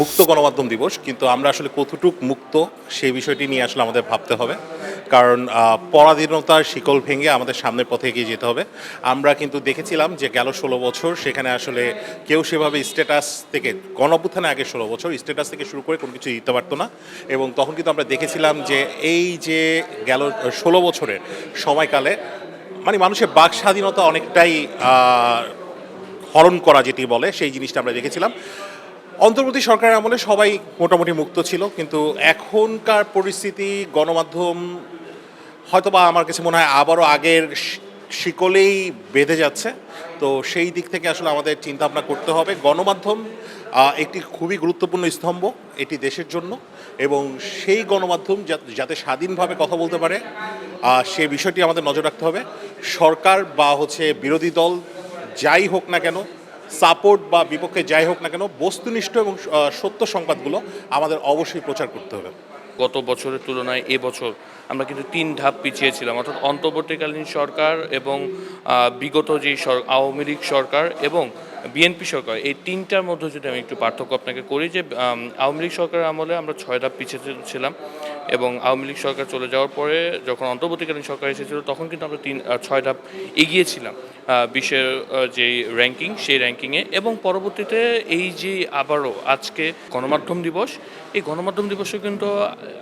মুক্ত গণমাধ্যম দিবস, কিন্তু আমরা আসলে কতটুক মুক্ত সেই বিষয়টি নিয়ে আসলে আমাদের ভাবতে হবে। কারণ পরাধীনতার শিকল ভেঙে আমাদের সামনের পথে এগিয়ে যেতে হবে। আমরা কিন্তু দেখেছিলাম যে গেল ১৬ বছর সেখানে আসলে কেউ সেভাবে স্ট্যাটাস থেকে, গণঅভ্যুত্থানের আগে ১৬ বছর স্ট্যাটাস থেকে শুরু করে কোনো কিছু দিতে পারতো না। এবং তখন কিন্তু আমরা দেখেছিলাম যে এই যে গেল ১৬ বছরের সময়কালে মানে মানুষের বাক স্বাধীনতা অনেকটাই হরণ করা যেটি বলে সেই জিনিসটা আমরা দেখেছিলাম। অন্তর্বর্তী সরকারের আমলে সবাই মোটামুটি মুক্ত ছিল, কিন্তু এখনকার পরিস্থিতি গণমাধ্যম হয়তোবা আমার কাছে মনে হয় আবারও আগের শিকলেই বেঁধে যাচ্ছে। তো সেই দিক থেকে আসলে আমাদের চিন্তাভাবনা করতে হবে। গণমাধ্যম একটি খুবই গুরুত্বপূর্ণ স্তম্ভ এটি দেশের জন্য, এবং সেই গণমাধ্যম যাতে স্বাধীনভাবে কথা বলতে পারে সে বিষয়টি আমাদের নজর রাখতে হবে। সরকার বা বিরোধী দল যাই হোক না কেন, সাপোর্ট বা বিপক্ষে যাই হোক না কেন, বস্তুনিষ্ঠ এবং সত্য সংবাদগুলো আমাদের অবশ্যই প্রচার করতে হবে। গত বছরের তুলনায় এবছর আমরা কিন্তু ৩ ধাপ পিছিয়ে ছিলাম, অর্থাৎ অন্তর্বর্তীকালীন সরকার এবং বিগত যে আওয়ামী লীগ সরকার এবং বিএনপি সরকার, এই তিনটার মধ্যে যদি আমি একটু পার্থক্য আপনাকে করি, যে আওয়ামী লীগ সরকারের আমলে আমরা ৬ ধাপ পিছিয়ে ছিলাম, এবং আওয়ামী লীগ সরকার চলে যাওয়ার পরে যখন অন্তর্বর্তীকালীন সরকার এসেছিল তখন কিন্তু আমরা ৬ ধাপ এগিয়েছিলাম বিশ্বের যে র্যাঙ্কিং, সেই র্যাঙ্কিংয়ে। এবং পরবর্তীতে এই যে আবারও আজকে গণমাধ্যম দিবস, এই গণমাধ্যম দিবসে কিন্তু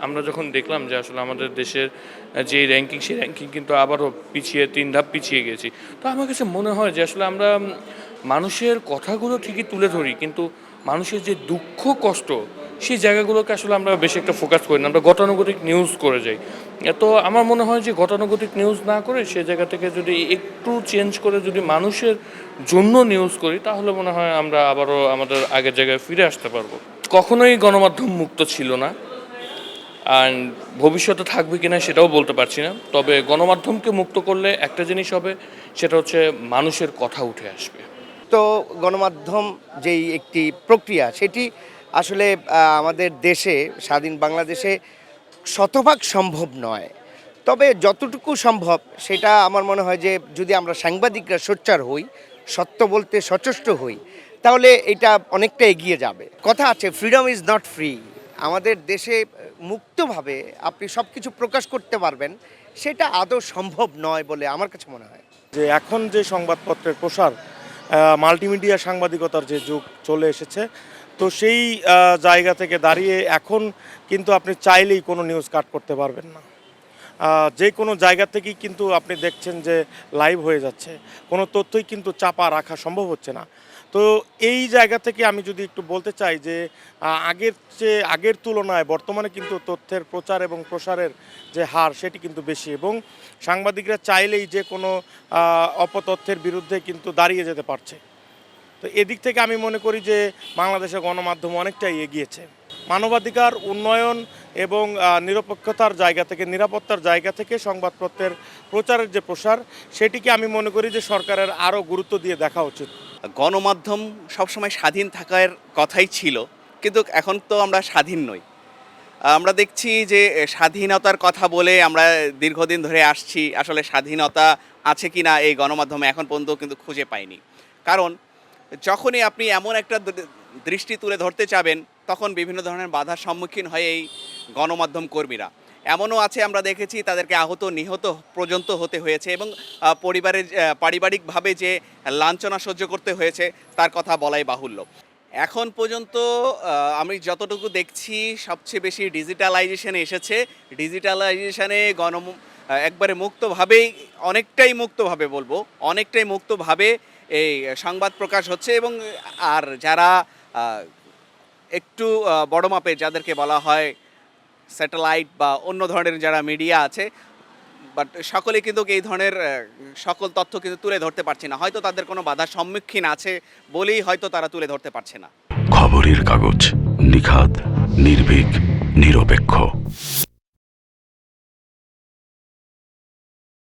আমরা যখন দেখলাম যে আসলে আমাদের দেশের যে র্যাঙ্কিং, সেই র্যাঙ্কিং কিন্তু আবারও পিছিয়ে ৩ ধাপ পিছিয়ে গেছি। তো আমার কাছে মনে হয় যে আসলে আমরা মানুষের কথাগুলো ঠিকই তুলে ধরি, কিন্তু মানুষের যে দুঃখ কষ্ট সেই জায়গাগুলোকে আসলে আমরা বেশি একটা ফোকাস করি না, আমরা গতানুগতিক নিউজ করে যাই। তো আমার মনে হয় যে গতানুগতিক নিউজ না করে সে জায়গা থেকে যদি একটু চেঞ্জ করে যদি মানুষের জন্য নিউজ করি, তাহলে মনে হয় আমরা আবারও আমাদের আগের জায়গায় ফিরে আসতে পারবো। কখনোই গণমাধ্যম মুক্ত ছিল না, অ্যান্ড ভবিষ্যতে থাকবে কিনা সেটাও বলতে পারছি না। তবে গণমাধ্যমকে মুক্ত করলে একটা জিনিস হবে, সেটা হচ্ছে মানুষের কথা উঠে আসবে। তো গণমাধ্যম যেই একটি প্রক্রিয়া, সেটি আসলে আমাদের দেশে, স্বাধীন বাংলাদেশে শতভাগ সম্ভব নয়। তবে যতটুকু সম্ভব সেটা আমার মনে হয় যে যদি আমরা সাংবাদিকরা সোচ্চার হই, সত্য বলতে সচেষ্ট হই, তাহলে এটা অনেকটা এগিয়ে যাবে। কথা আছে, ফ্রিডম ইজ নট ফ্রি। আমাদের দেশে মুক্তভাবে আপনি সব কিছু প্রকাশ করতে পারবেন, সেটা আদৌ সম্ভব নয় বলে আমার কাছে মনে হয়। যে এখন যে সংবাদপত্রের প্রসার, মাল্টিমিডিয়া সাংবাদিকতার যে যুগ চলে এসেছে, তো সেই জায়গা থেকে দাঁড়িয়ে এখন কিন্তু আপনি চাইলেই কোনো নিউজ কাট করতে পারবেন না। যে কোনো জায়গা থেকেই কিন্তু আপনি দেখছেন যে লাইভ হয়ে যাচ্ছে, কোনো তথ্যই কিন্তু চাপা রাখা সম্ভব হচ্ছে না। তো এই জায়গা থেকে আমি যদি একটু বলতে চাই যে আগের তুলনায় বর্তমানে কিন্তু তথ্যের প্রচার এবং প্রসারের যে হার, সেটি কিন্তু বেশি, এবং সাংবাদিকরা চাইলেই যে কোনো অপতথ্যের বিরুদ্ধে কিন্তু দাঁড়িয়ে যেতে পারছে। তো এদিক থেকে আমি মনে করি যে বাংলাদেশের গণমাধ্যম অনেকটাই এগিয়েছে। মানবাধিকার উন্নয়ন এবং নিরপেক্ষতার জায়গা থেকে, নিরাপত্তার জায়গা থেকে সংবাদপত্রের প্রচারের যে প্রসার, সেটিকে আমি মনে করি যে সরকারের আরও গুরুত্ব দিয়ে দেখা উচিত। গণমাধ্যম সবসময় স্বাধীন থাকার কথাই ছিল, কিন্তু এখন তো আমরা স্বাধীন নই। আমরা দেখছি যে স্বাধীনতার কথা বলে আমরা দীর্ঘদিন ধরে আসছি, আসলে স্বাধীনতা আছে কি না এই গণমাধ্যমে এখন পর্যন্ত কিন্তু খুঁজে পাইনি। কারণ যখনই আপনি এমন একটা দৃষ্টি তুলে ধরতে চাবেন, তখন বিভিন্ন ধরনের বাধার সম্মুখীন হয় এই গণমাধ্যম কর্মীরা। এমনও আছে, আমরা দেখেছি তাদেরকে আহত নিহত পর্যন্ত হতে হয়েছে, এবং পারিবারিকভাবে যে লাঞ্ছনা সহ্য করতে হয়েছে তার কথা বলাই বাহুল্য। এখন পর্যন্ত আমি যতটুকু দেখছি সবচেয়ে বেশি ডিজিটালাইজেশনে এসেছে। ডিজিটালাইজেশনে একবারে মুক্তভাবেই, অনেকটাই মুক্তভাবে বলবো, অনেকটাই মুক্তভাবে এই সংবাদ প্রকাশ হচ্ছে। এবং আর যারা একটু বড় মাপের, যাদেরকে বলা হয় স্যাটেলাইট বা অন্য ধরনের যারা মিডিয়া আছে, বাট সকলে কিন্তু এই ধরনের সকল তথ্য কিন্তু তুলে ধরতে পারছে না। হয়তো তাদের কোনো বাধার সম্মুখীন আছে বলেই হয়তো তারা তুলে ধরতে পারছে না। খবরের কাগজ, নিখাদ, নির্ভীক, নিরপেক্ষ।